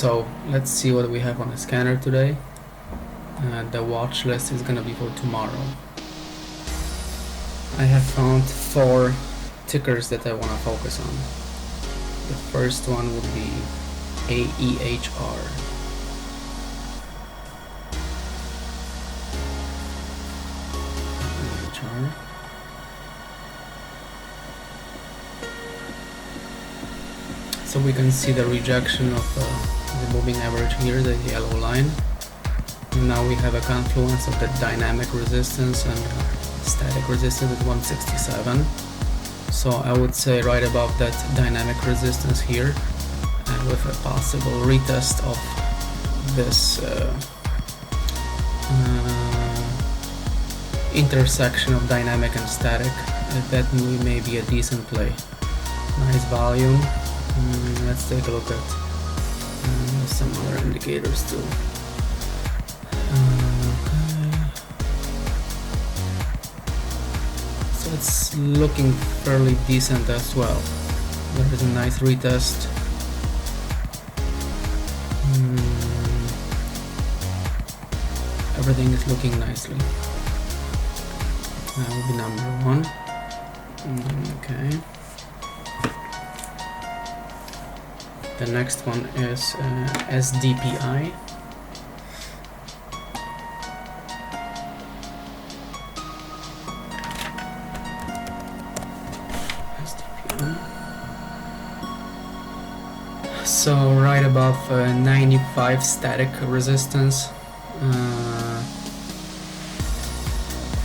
So let's see what we have on the scanner today. The watch list is gonna be for tomorrow. I have found 4 tickers that I want to focus on. The first one would be AEHR. So we can see the rejection of the moving average here, the yellow line. And now we have a confluence of the dynamic resistance and static resistance at 167. So I would say right above that dynamic resistance here, and with a possible retest of this intersection of dynamic and static, that may be a decent play. Nice volume. Let's take a look at some other indicators too. So it's looking fairly decent as well. There is a nice retest. Everything is looking nicely. That will be number 1. Okay. The next one is SDPI. So right above 95 static resistance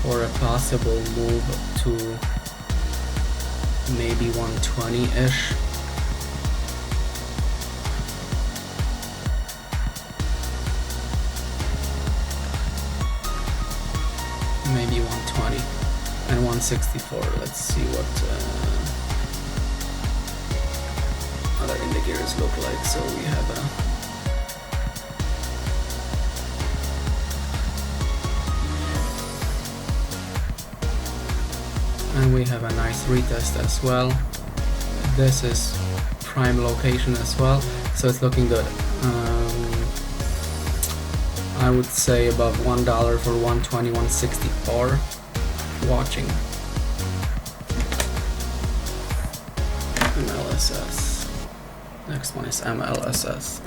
for a possible move to maybe 120-ish. Maybe 120 and 164. Let's see what other indicators look like. So we have a nice retest as well. This is prime location as well, so it's looking good. I would say above $1 for 120, 164. Watching. MLSS. Next one is MLSS.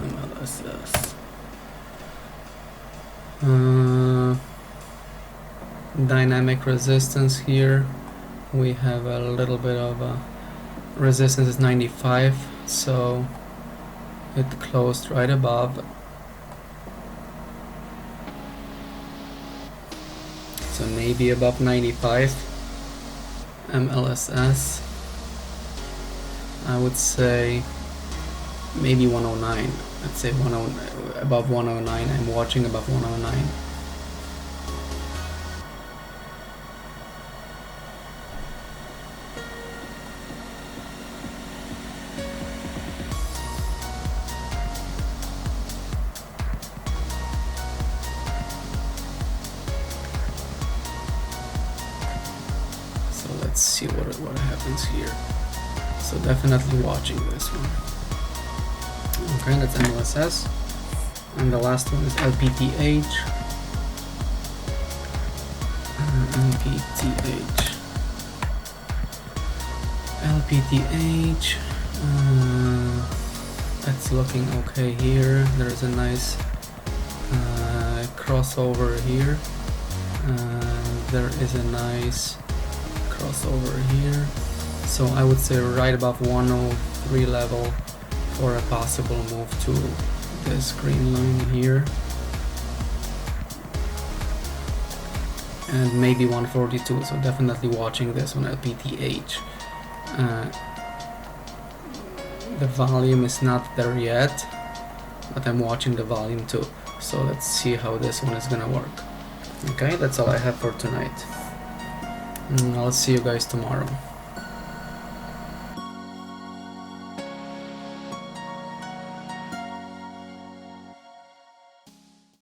Dynamic resistance here. We have a little bit of a resistance is 95, so it closed right above. So maybe above 95. MLSS, I would say maybe 109. Let's say above 109. I'm watching above 109. Let's see what happens here. So definitely watching this one. Okay, that's MLSS. And the last one is LPTH. LPTH. That's looking okay here. There's a nice crossover here. There is a nice crossover here, so I would say right above 103 level for a possible move to this green line here, and maybe 142. So definitely watching this on LPTH. The volume is not there yet, but I'm watching the volume too. So let's see how this one is gonna work. Okay, that's all I have for tonight. I'll see you guys tomorrow.